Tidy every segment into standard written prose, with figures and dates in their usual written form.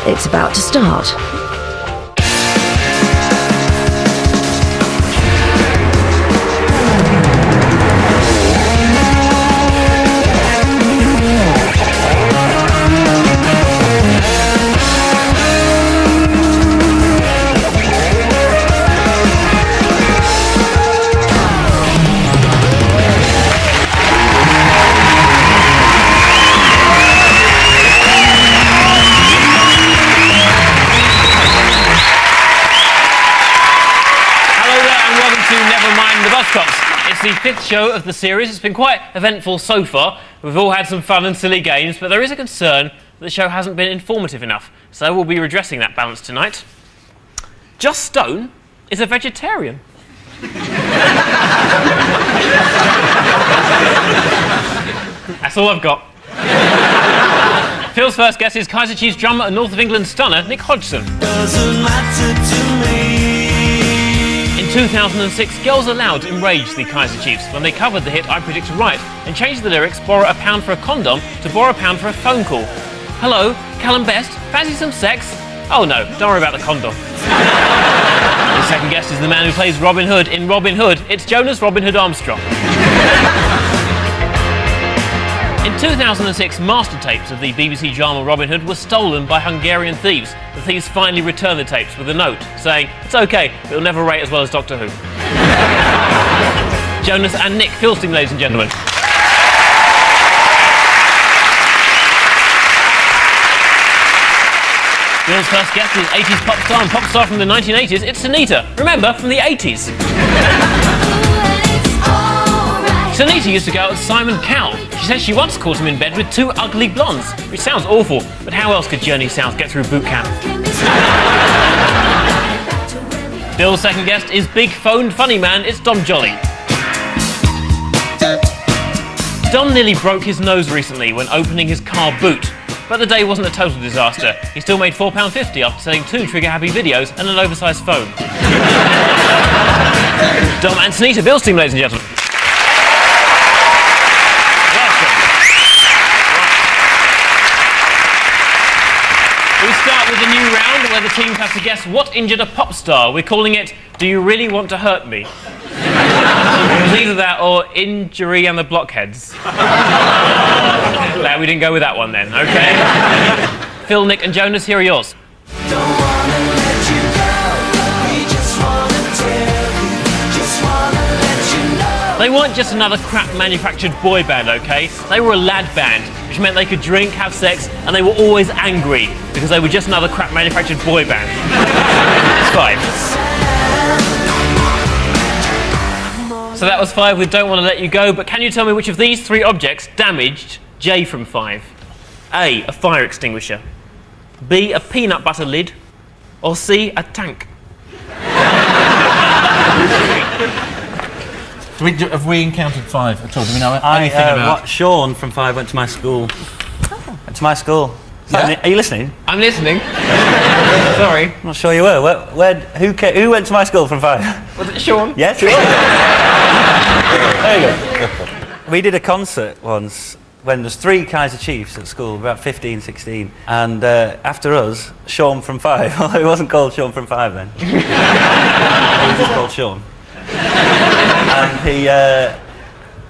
It's about to start. It's the 5th show of the series. It's been quite eventful so far. We've all had some fun and silly games, but there is a concern that the show hasn't been informative enough. So we'll be redressing that balance tonight. Just Stone is a vegetarian. That's all I've got. Phil's first guest is Kaiser Chiefs drummer and North of England stunner Nick Hodgson. Doesn't matter to me. In 2006, Girls Aloud enraged the Kaiser Chiefs when they covered the hit I Predict Right and changed the lyrics "borrow a pound for a condom" to "borrow a pound for a phone call." Hello, Callum Best, fancy some sex? Oh no, don't worry about the condom. The second guest is the man who plays Robin Hood in Robin Hood. It's Jonas Robin Hood Armstrong. In 2006, master tapes of the BBC drama Robin Hood were stolen by Hungarian thieves. The thieves finally returned the tapes with a note saying, "It's okay, but it'll never rate as well as Doctor Who." Jonas and Nick Filsting, ladies and gentlemen. Bill's first guest is 80s pop star and pop star from the 1980s. It's Sunita. Remember, from the 80s. Sunita used to go out with Simon Cowell. She says she once caught him in bed with 2 ugly blondes, which sounds awful, but how else could Journey South get through boot camp? Bill's second guest is big phoned funny man, it's Dom Jolly. Dom nearly broke his nose recently when opening his car boot, but the day wasn't a total disaster. He still made £4.50 after selling 2 trigger-happy videos and an oversized phone. Dom and Sunita, Bill's team, ladies and gentlemen. We start with a new round where the teams have to guess what injured a pop star. We're calling it "Do You Really Want to Hurt Me?" It was either that or "Injury and the Blockheads." Glad we didn't go with that one then, okay? Phil, Nick and Jonas, here are yours. Don't wanna let you go. We just wanna tell you. Just wanna let you know. They weren't just another crap manufactured boy band, okay? They were a lad band, which meant they could drink, have sex, and they were always angry because they were just another crap manufactured boy band. It's 5. So that was 5 with Don't Want to Let You Go, but can you tell me which of these 3 objects damaged J from 5? A fire extinguisher. B, a peanut butter lid. Or C, a tank? Have we encountered 5 at all? Do we know anything about? Sean from 5 went to my school. Went to my school. Yeah? Are you listening? I'm listening. Sorry. I'm not sure you were. Who went to my school from 5? Was it Sean? Yes. There you go. We did a concert once when there was 3 Kaiser Chiefs at school, about 15, 16. And after us, Sean from 5. Although he wasn't called Sean from 5 then. He was just called Sean. And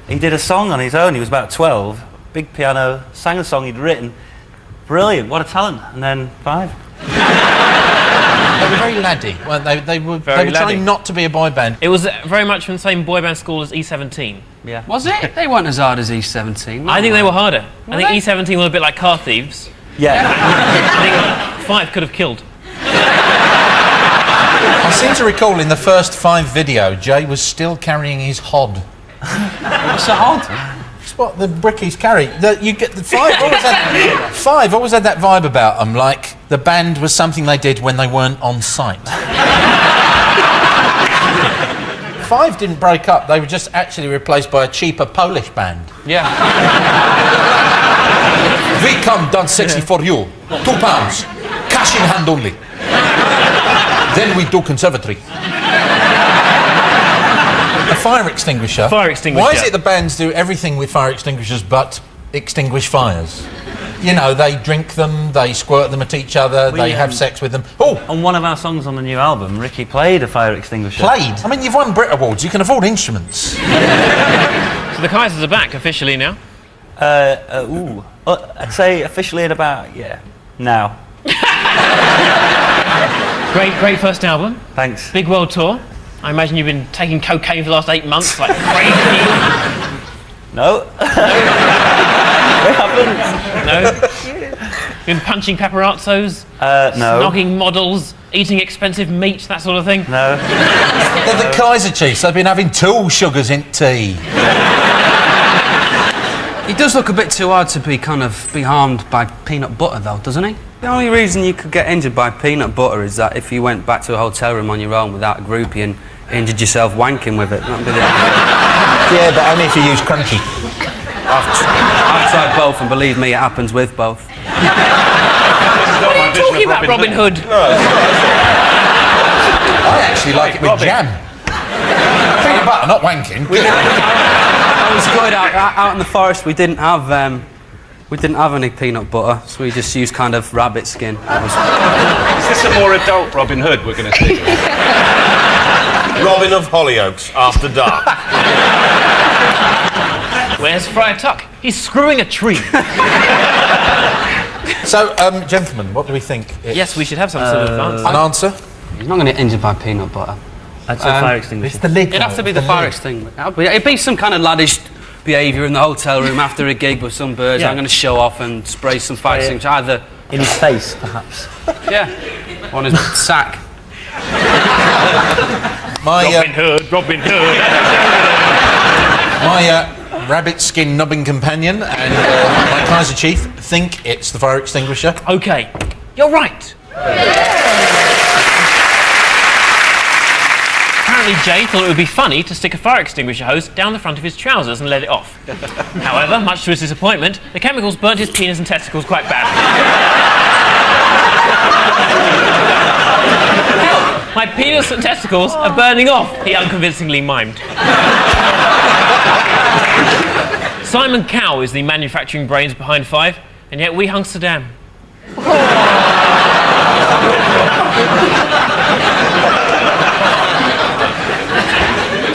he did a song on his own. He was about 12, big piano, sang a song he'd written. Brilliant, what a talent. And then 5. They were very laddie, weren't they? They were trying not to be a boy band. It was very much from the same boy band school as E17. Yeah. Was it? They weren't as hard as E17. I think they were harder. I think E17 were a bit like car thieves. Yeah. I think 5 could have killed. I seem to recall in the first 5 video, Jay was still carrying his hod. What's a hod? It's what the brickies carry. You get the 5 always had that vibe about them, like the band was something they did when they weren't on site. 5 didn't break up, they were just actually replaced by a cheaper Polish band. Yeah. We come done sexy for you. £2. Cash in hand only. Then we do conservatory. A fire extinguisher. Fire extinguisher. Why is it the bands do everything with fire extinguishers but extinguish fires? You know, they drink them, they squirt them at each other, they have sex with them. Oh, On one of our songs on the new album, Ricky played a fire extinguisher. played. I mean, you've won Brit Awards, you can afford instruments. So the Kaisers are back officially now. I'd say officially at about, now. Great first album. Thanks. Big world tour. I imagine you've been taking cocaine for the last 8 months, like crazy. No. We haven't. No. Been punching paparazzos, No. snogging models, eating expensive meat, that sort of thing. No. They're the Kaiser Chiefs, they've been having 2 sugars in tea. He does look a bit too hard to be harmed by peanut butter, though, doesn't he? The only reason you could get injured by peanut butter is that if you went back to a hotel room on your own without a groupie and injured yourself wanking with it. That'd be the Yeah, but only if you use crunchy. I've tried both, and believe me, it happens with both. What are you talking about, Robin Hood? I actually like it with jam. Peanut butter, not wanking. I was good out in the forest. We didn't have any peanut butter, so we just used kind of rabbit skin. Is this a more adult Robin Hood we're going to see? Robin of Hollyoaks, After Dark. Where's Friar Tuck? He's screwing a tree. So, gentlemen, what do we think? Yes, we should have some sort of answer. An answer? He's not going to get injured by peanut butter. I'd say fire extinguisher. It's the lid. It'd have to be the fire extinguisher. It'd be some kind of laddish behaviour in the hotel room after a gig with some birds. Yeah. I'm going to show off and spray some fire extinguisher. Either, In his face, perhaps. on his sack. Robin Hood. My rabbit skin nubbing companion and my Kaiser Chief think it's the fire extinguisher. Okay, you're right. Apparently Jay thought it would be funny to stick a fire extinguisher hose down the front of his trousers and let it off. However, much to his disappointment, the chemicals burnt his penis and testicles quite badly. Help! My penis and testicles are burning off, he unconvincingly mimed. Simon Cowell is the manufacturing brains behind Five, and yet we hung Saddam.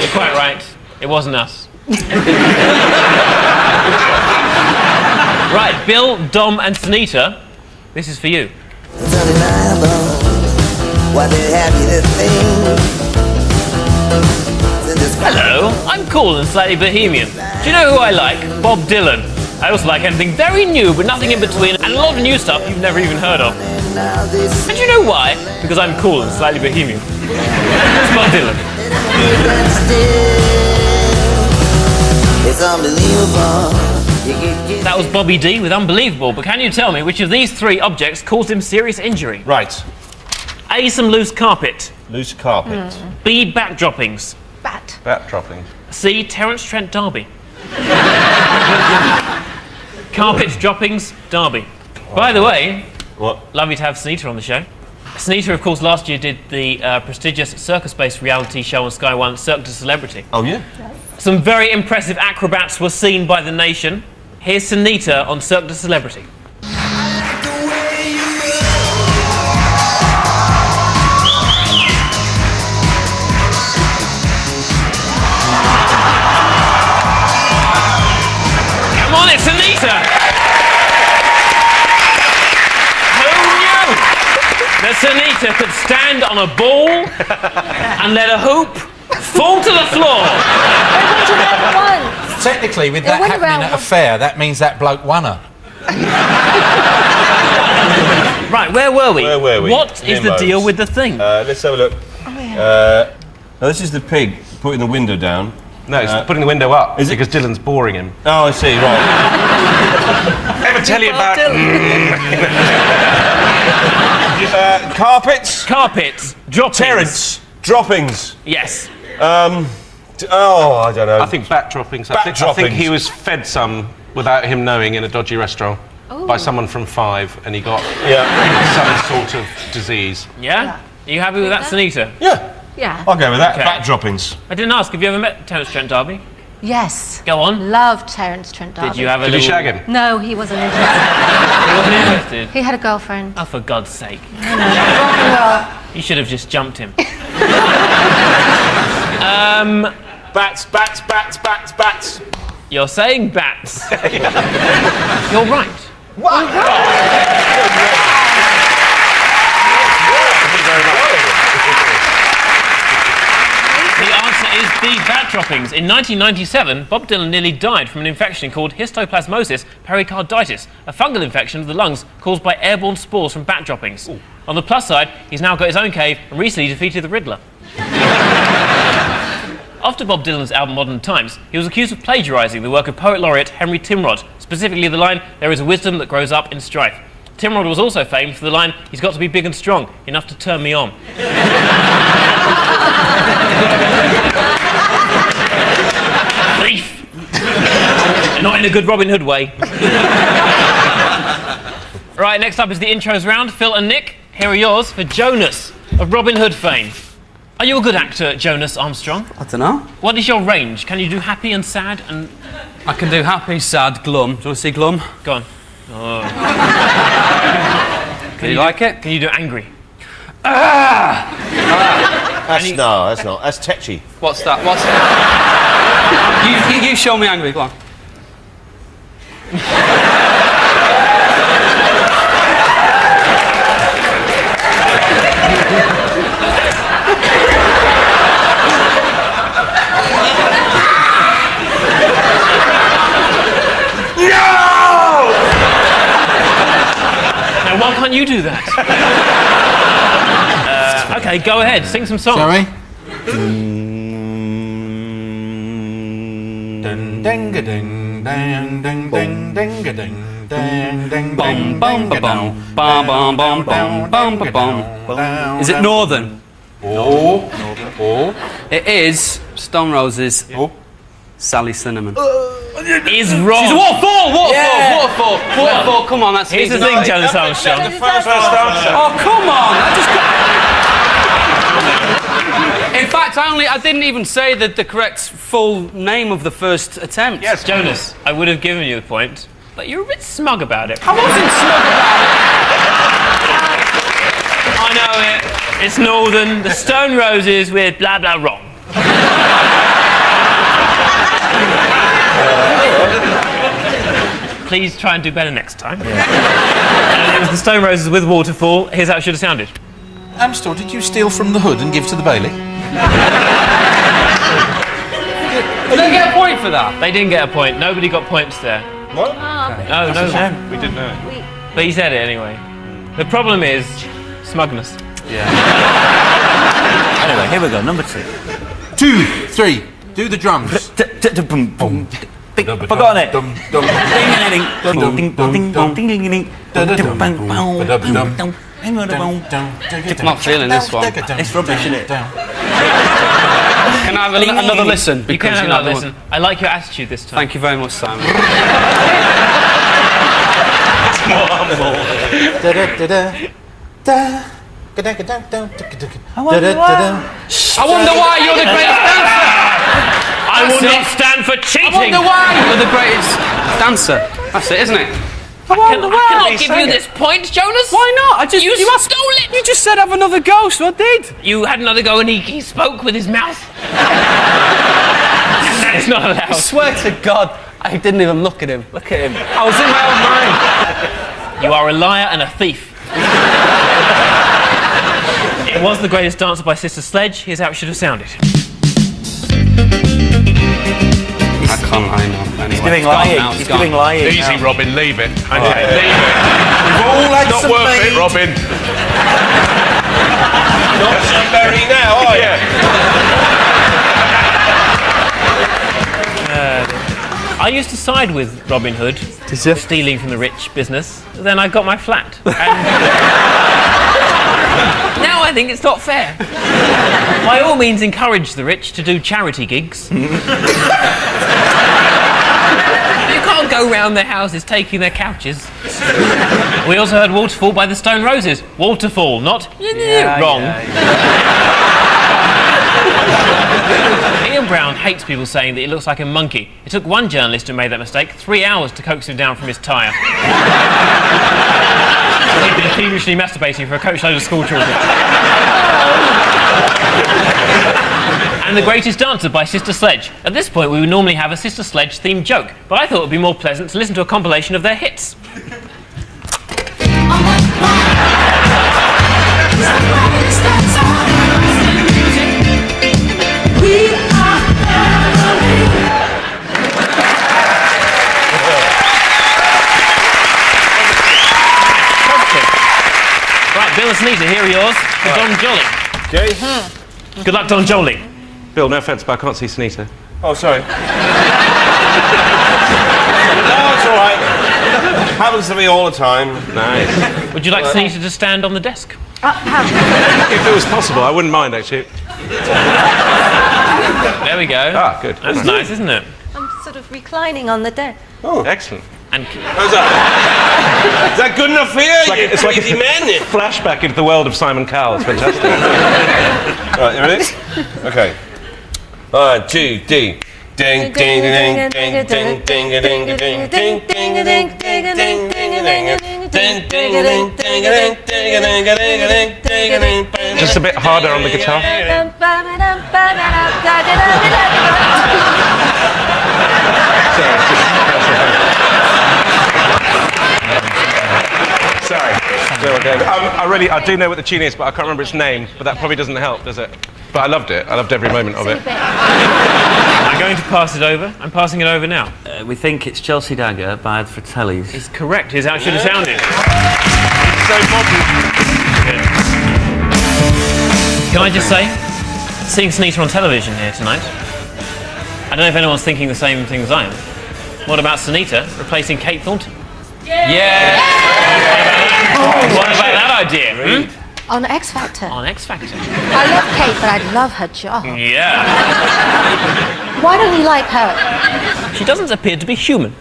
You're quite right. It wasn't us. Right, Bill, Dom, and Sunita, this is for you. Hello, I'm cool and slightly bohemian. Do you know who I like? Bob Dylan. I also like anything very new but nothing in between, and a lot of new stuff you've never even heard of. And do you know why? Because I'm cool and slightly bohemian. It's Bob Dylan. It's unbelievable. That was Bobby D with Unbelievable, but can you tell me which of these 3 objects caused him serious injury? Right. A, some loose carpet. Loose carpet. B, back droppings. Bat dropping. C, Terence Trent D'Arby. Carpet droppings, Derby. By the way, What? lovely to have Sunita on the show. Sunita, of course, last year did the prestigious circus-based reality show on Sky One, Cirque du Celebrity. Oh, yeah? Some very impressive acrobats were seen by the nation. Here's Sunita on Cirque du Celebrity. Come on, it's Sunita! Who knew that Sunita could stand on a ball and let a hoop fall to the floor? Technically, with It that went happening around at a fair, that means that bloke won her. Right, where were we? Where were we? What is the Nimbos. deal with the thing? Let's have a look. Now this is the pig putting the window down. No, it's putting the window up. Is it? Because Dylan's boring him. Oh, I see, right. Ever tell you about... Carpets. Carpets, droppings. Terence. Droppings. Yes. I don't know. I think bat droppings. Bat I think droppings. he was fed some without him knowing in a dodgy restaurant by someone from Five, and he got some sort of disease. Yeah? Are you happy with that, Sunita? Yeah, Yeah. I'll go with that. Okay. Bat droppings. I didn't ask, have you ever met Terence Trent D'Arby? Yes. Go on. Loved Terence Trent D'Arby. Did you have a Did you little... shag him? No, he wasn't interested. He wasn't interested? He had a girlfriend. Oh, for God's sake. Well, You should have just jumped him. Bats, bats, bats, bats, bats. You're saying bats. You're right. The answer is the bat droppings. In 1997, Bob Dylan nearly died from an infection called histoplasmosis pericarditis, a fungal infection of the lungs caused by airborne spores from bat droppings. Ooh. On the plus side, he's now got his own cave and recently defeated the Riddler. After Bob Dylan's album Modern Times, he was accused of plagiarising the work of poet laureate Henry Timrod, specifically the line, "There is a wisdom that grows up in strife." Timrod was also famed for the line, "He's got to be big and strong, enough to turn me on." Thief! Not in a good Robin Hood way. Right, next up is the intros round. Phil and Nick, here are yours for Jonas of Robin Hood fame. Are you a good actor, Jonas Armstrong? I don't know. What is your range? Can you do happy and sad and... I can do happy, sad, glum. Do you want to see glum? Go on. Oh. Do you like it? Can you do angry? That's not. That's tetchy. What's that? What's that? You show me angry, go on. Now, why can't you do that? Okay, go ahead. Sing some songs. Sorry? Is it Northern? Oh. It is Stone Roses. Sally Cinnamon. Is wrong. She's a waterfall! Waterfall! Come on, that's Here's easy. the thing, Jonas Armstrong. Oh, come on! In fact, I didn't even say the correct full name of the first attempt. Yes, Jonas, I would have given you a point, but you're a bit smug about it. I wasn't smug about I know it. It's Northern, the Stone Roses with blah blah wrong. Please try and do better next time. It was the Stone Roses with Waterfall. Here's how it should have sounded. Amstel, did you steal from the hood and give to the Bailey? Did they get a point for that? They didn't get a point. Nobody got points there. What? No, no. We didn't know. But he said it anyway. The problem is smugness. Anyway, here we go, number 2. 2, 3, do the drums. Forgotten it. I'm not feeling this one. It's rubbish, isn't it? Can I have another listen? You can Because, have know, another listen. I like your attitude this time. Thank you very much, Simon. I wonder why you're the greatest dancer! I will not stand for cheating! I wonder why you're the greatest dancer. That's it, isn't it? I cannot give you this point, Jonas! Why not? You stole it! You just said have another go, so I did. You had another go and he spoke with his mouth. That is not allowed. I swear to God, I didn't even look at him. Look at him. I was in my own mind. You are a liar and a thief. It was the greatest dancer by Sister Sledge. Here's how it should have sounded. I can't, I know. Anyway, He's doing lying. He's doing lying. Easy, now. Robin, leave it. Right. Leave it. We've all had Not some worth pain. it, Robin. Not so very now, are you? I used to side with Robin Hood. Did you? Stealing from the rich business. Then I got my flat. And now I think it's not fair. By all means, encourage the rich to do charity gigs. You can't go round their houses taking their couches. We also heard Waterfall by the Stone Roses. Waterfall, not wrong. Ian Brown hates people saying that he looks like a monkey. It took one journalist who made that mistake 3 hours to coax him down from his tyre. He'd been feverishly masturbating for a coachload of school children. And The Greatest Dancer by Sister Sledge. At this point, we would normally have a Sister Sledge themed joke, but I thought it would be more pleasant to listen to a compilation of their hits. Right, Bill and Sunita, here are yours for Don Jolly. Okay. Good luck, Don Jolly. Bill, no offence, but I can't see Sunita. Oh, sorry. No, it's all right. Happens to me all the time. Nice. Would you like Sunita to stand on the desk? If it was possible, I wouldn't mind, actually. There we go. Ah, good. That's nice, isn't it? I'm sort of reclining on the desk. Oh, excellent. And How's that? Is that good enough for you? It's like crazy a man. flashback into the world of Simon Cowell. It's fantastic. Right, you ready? Okay. 1, 2, 3. Ding, ding, ding, ding, ding, ding, ding, ding, ding, ding, ding, ding, ding, ding, ding. Just a bit harder on the guitar. Sorry. I do know what the tune is, but I can't remember its name. But that probably doesn't help, does it? But I loved it. I loved every moment of it. I'm going to pass it over. I'm passing it over now. We think it's Chelsea Dagger by the Fratellis. It's correct. Here's how it should have sounded. So modern. Can I just say, seeing Sunita on television here tonight, I don't know if anyone's thinking the same thing as I am. What about Sunita replacing Kate Thornton? Yeah! What about that idea? On X Factor. On X Factor. I love Kate, but I love her job. Yeah. Why don't you like her? She doesn't appear to be human.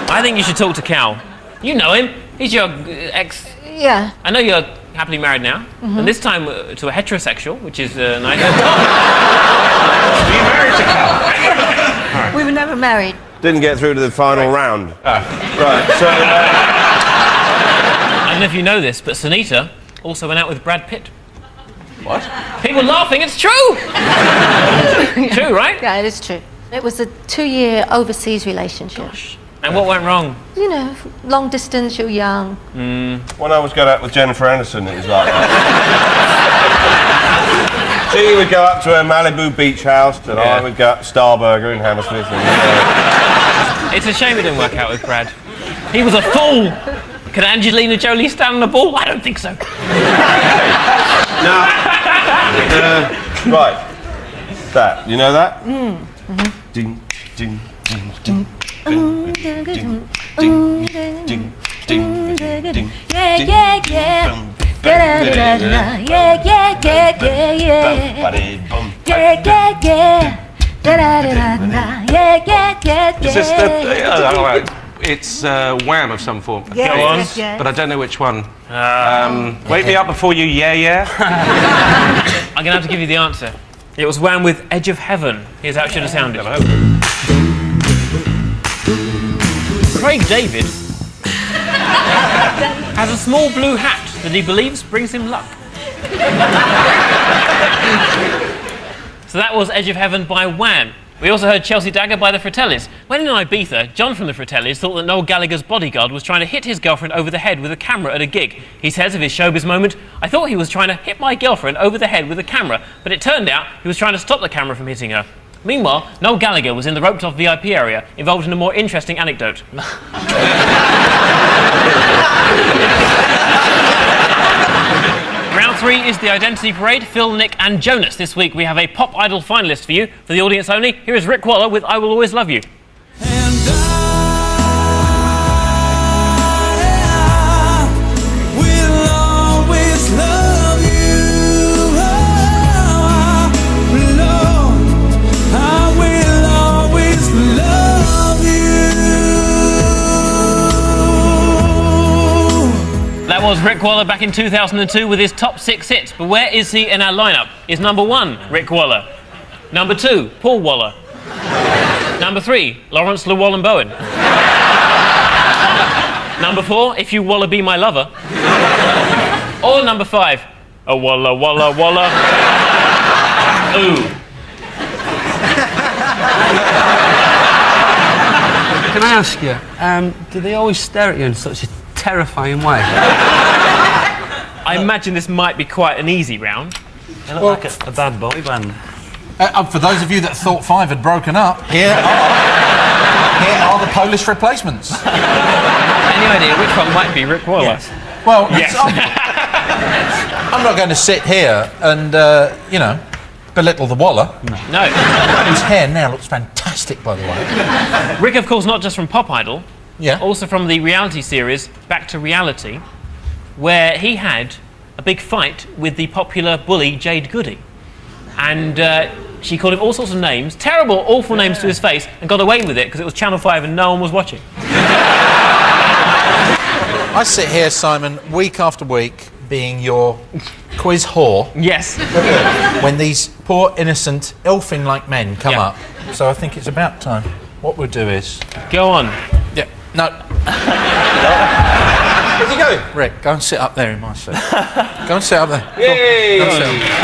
I think you should talk to Cal. You know him. He's your ex. Yeah. I know you're happily married now, and this time to a heterosexual, which is nice. We were never married. Didn't get through to the final round. Right, so... I don't know if you know this, but Sunita also went out with Brad Pitt. What? People laughing, it's true! True, right? Yeah, it is true. It was a 2-year overseas relationship. And what went wrong? You know, long distance, you're young. When I was going out with Jennifer Aniston, it was like that. She would go up to her Malibu beach house, and I would go up to Starburger in Hammersmith. It's a shame it didn't work out with Brad. He was a fool! Can Angelina Jolie stand on the ball? I don't think so. Now, right. That, you know that? Ding, ding, ding, ding. Ding, ding, ding, ding, ding, ding. Yeah, yeah, yeah. Yeah, yeah, yeah, yeah, yeah, yeah. Yeah, yeah, yeah. Yeah, yeah, yeah. Is this the... It's Wham of some form. Yes, Go on. yes, yes. But I don't know which one. Wake me up before you, yeah. I'm going to have to give you the answer. It was Wham with Edge of Heaven. Here's how it should have sounded. Craig David has a small blue hat that he believes brings him luck. So that was Edge of Heaven by Wham. We also heard Chelsea Dagger by the Fratellis. When in Ibiza, John from the Fratellis thought that Noel Gallagher's bodyguard was trying to hit his girlfriend over the head with a camera at a gig. He says of his showbiz moment, "I thought he was trying to hit my girlfriend over the head with a camera, but it turned out he was trying to stop the camera from hitting her." Meanwhile, Noel Gallagher was in the roped-off VIP area, involved in a more interesting anecdote. Round 3 is the Identity Parade, Phil, Nick and Jonas. This week we have a Pop Idol finalist for you. For the audience only, here is Rick Waller with I Will Always Love You. That was Rick Waller back in 2002 with his top 6 hits. But where is he in our lineup? Is number 1, Rick Waller. Number 2, Paul Waller. Number 3, Lawrence Llewellyn Bowen. Number 4, If You Waller Be My Lover. Or number 5, A Walla Walla Walla. Ooh. Can I ask you, do they always stare at you in such a terrifying way? I imagine this might be quite an easy round. They look like a bad boy band. For those of you that thought 5 had broken up, here are the Polish replacements. Any idea which one might be Rick Waller? Yes. Well, Yes. I'm not going to sit here and, belittle the Waller. No. His hair now looks fantastic, by the way. Rick, of course, not just from Pop Idol, Yeah. also from the reality series Back to Reality, where he had a big fight with the popular bully Jade Goody. And she called him all sorts of names, terrible, awful names to his face, and got away with it because it was Channel 5 and no one was watching. I sit here, Simon, week after week, being your quiz whore, Yes. when these poor, innocent, elfin-like men come Yeah. up. So I think it's about time. What we'll do is... Go on. Yeah, no. Where's he going? Rick, go and sit up there in my seat. Go and sit up there. Yay! Go and sit up there.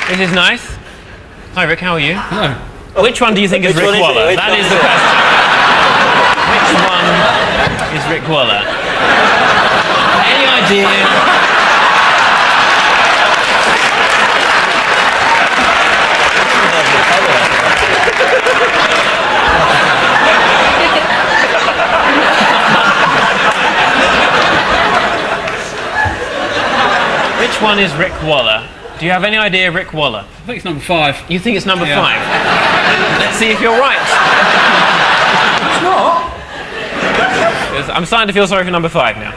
This is nice. Hi, Rick, how are you? Hello. Which one do you think is Which Rick one is it? Waller? Which That one is is the it? question. Which one is Rick Waller? Any idea? Which one is Rick Waller? Do you have any idea, Rick Waller? I think it's number 5. You think it's number Yeah. 5? Let's see if you're right. It's not. Yes, I'm starting to feel sorry for number 5 now.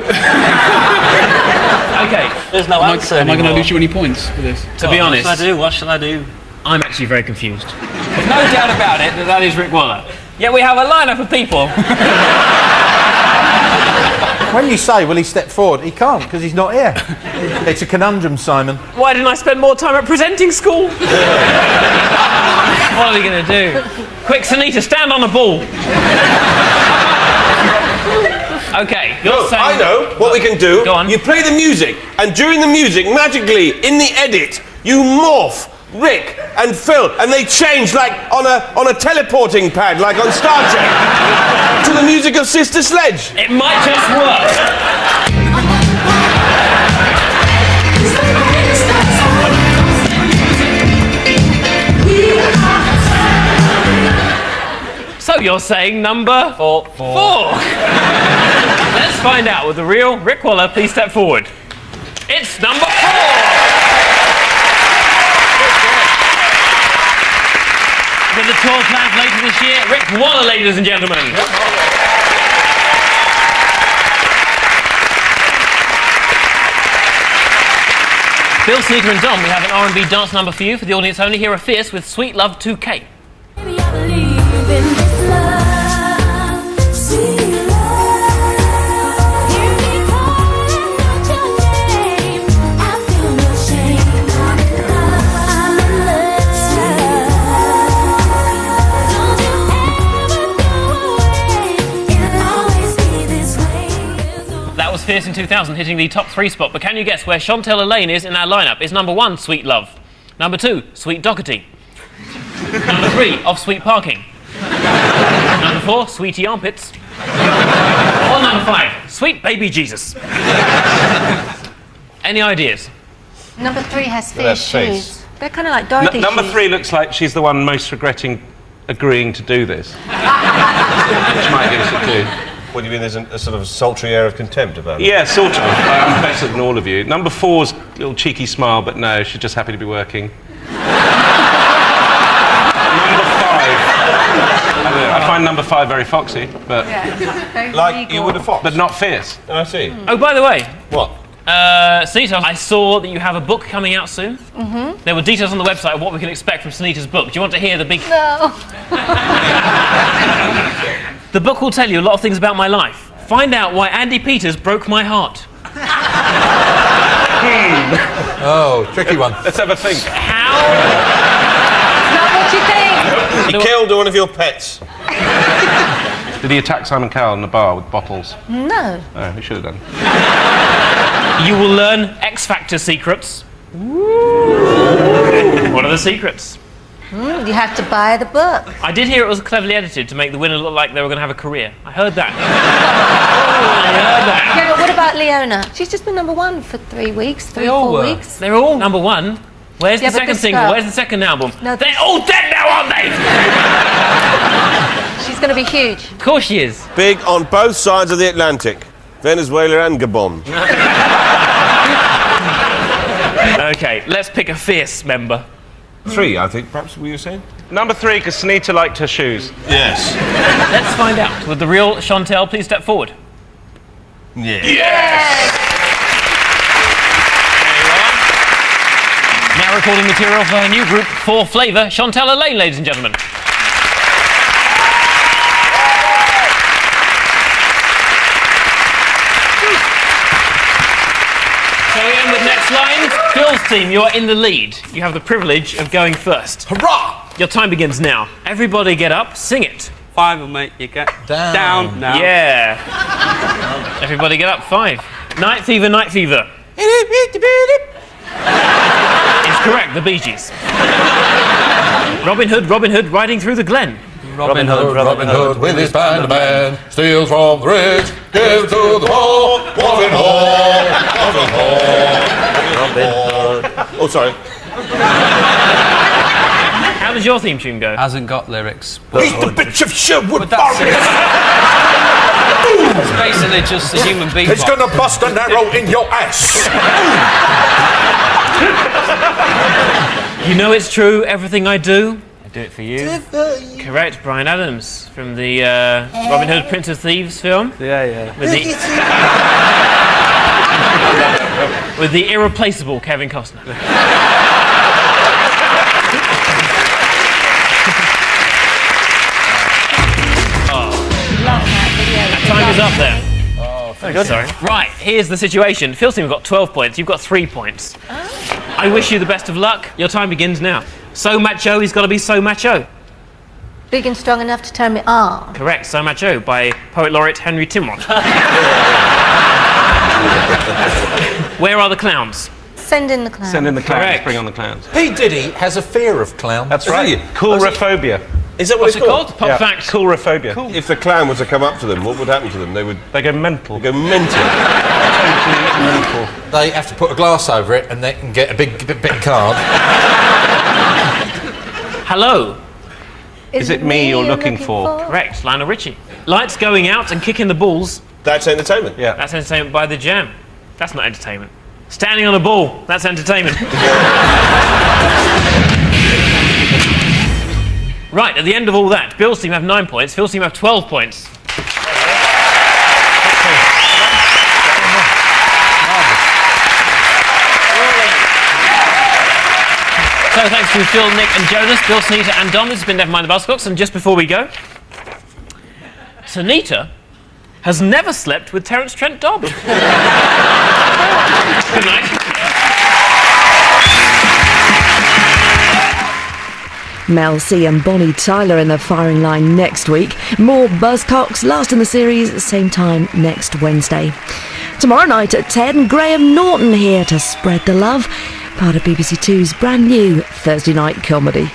Okay, There's no answer Am I going to anymore. lose you any points for this? to be honest, What shall I do? What shall I do? I'm actually very confused. There's no doubt about it that is Rick Waller. Yet we have a lineup of people. When you say, will he step forward? He can't, because he's not here. It's a conundrum, Simon. Why didn't I spend more time at presenting school? What are we going to do? Quick, Sunita, stand on the ball. Okay, you're No, saying... I know what we can do. Go on. You play the music, and during the music, magically, in the edit, you morph Rick and Phil, and they change like on a teleporting pad, like on Star Trek, to the music of Sister Sledge. It might just work. So you're saying number 4. Let's find out with the real Rick Waller. Please step forward. It's number 4. With the tour planned later this year, Rick Waller, ladies and gentlemen. Bill, Sneaker and Dom, we have an R&B dance number for you. For the audience only, here are Fierce with Sweet Love 2K. Baby, I believe in this love, sweet love. Hear me calling out your name. I feel no shame. I'm in love, sweet love. Don't you ever go away. It'll always be this way. That was Fierce in 2000, hitting the top 3 spot. But can you guess where Chantel Elaine is in our lineup? Is number 1, Sweet Love. Number 2, Sweet Doherty. Number 3, Off Sweet Parking. Number 4, Sweetie Armpits. Or number 5, Sweet Baby Jesus. Any ideas? Number 3 has That's fierce face. shoes. They're kind of like Dorothy Number shoes. 3 looks like she's the one most regretting agreeing to do this. Which might give us a clue. What do you mean? There's a sort of sultry air of contempt about it. Yeah, sort of. I'm better than all of you. Number 4's a little cheeky smile, but no, she's just happy to be working. Number 5. I find number 5 very foxy, but Like you would have fox. not fierce. I see. Oh, by the way, What? Sunita, I saw that you have a book coming out soon. Mm-hmm. There were details on the website of what we can expect from Sunita's book. Do you want to hear the big... No. The book will tell you a lot of things about my life. Find out why Andy Peters broke my heart. Oh, tricky one. Let's have a think. How? Not what you think. He killed one of your pets. Did he attack Simon Cowell in the bar with bottles? No. Oh, he should have done. You will learn X Factor secrets. What are the secrets? You have to buy the book. I did hear it was cleverly edited to make the winner look like they were going to have a career. I heard that. Yeah, but what about Leona? She's just been #1 for 3 weeks, They all 4 were. weeks. They're all #1. Where's Yeah, the but second this single? girl- Where's the second album? No, They're this- all dead now, aren't they? She's going to be huge. Of course she is. Big on both sides of the Atlantic. Venezuela and Gabon. Okay, let's pick a fierce member. 3, I think, perhaps, were you saying? Number 3, because Sunita liked her shoes. Yes. Let's find out. Would the real Chantel please step forward? Yeah. There you are. Now recording material for her new group, 4 Flavour, Chantel Elaine, ladies and gentlemen. Going in with next line, Phil's team, you're in the lead. You have the privilege of going first. Hurrah! Your time begins now. Everybody get up, sing it. 5 will make you get Down. now. Yeah. Everybody get up, 5. Night Fever, Night Fever. It's correct, the Bee Gees. Robin Hood, riding through the glen. Robin Hood. Robin Hood with his band, steals from the rich, gives to the poor. Robin Hood, Robin Hood. Oh, sorry. How does your theme tune go? Hasn't got lyrics. He's the bitch of Sherwood that's Forest. It's basically just a human being. He's gonna bust an arrow in your ass. You know it's true, everything I do. I do it for you. Correct, Bryan Adams from the Robin Hood, Prince of Thieves film. Yeah. With the irreplaceable Kevin Costner. Time is up there. Very good. Sorry. Right, here's the situation. Phil's team have got 12 points, you've got 3 points. I wish you the best of luck. Your time begins now. So macho, he's got to be so macho. Big and strong enough to turn me on. Correct, So Macho by Poet Laureate Henry Timrod. Where are the clowns? Send in the clown. Send in the clowns, Correct. bring on the clowns. P. Diddy has a fear of clowns. That's right. Coolrophobia. Is that what What's it's it called? Pop Yeah, fact. coolrophobia. If the clown were to come up to them, what would happen to them? They would They go mental. go mental. They have to put a glass over it and they can get a big card. Hello. Is it me you're looking for? Correct, Lionel Richie. Lights going out and kicking the balls. That's entertainment. Yeah. That's entertainment by the Jam. That's not entertainment. Standing on a ball. That's entertainment. Right, at the end of all that, Bill's team have 9 points, Phil's team have 12 points. So thanks to Phil, Nick and Jonas, Bill, Sunita and Dom. This has been Nevermind the Buzzcocks. And just before we go, Sunita has never slept with Terence Trent D'Arby. Good night. Mel C and Bonnie Tyler in the firing line next week. More Buzzcocks, last in the series, same time next Wednesday. Tomorrow night at 10, Graham Norton here to spread the love. Part of BBC Two's brand new Thursday night comedy.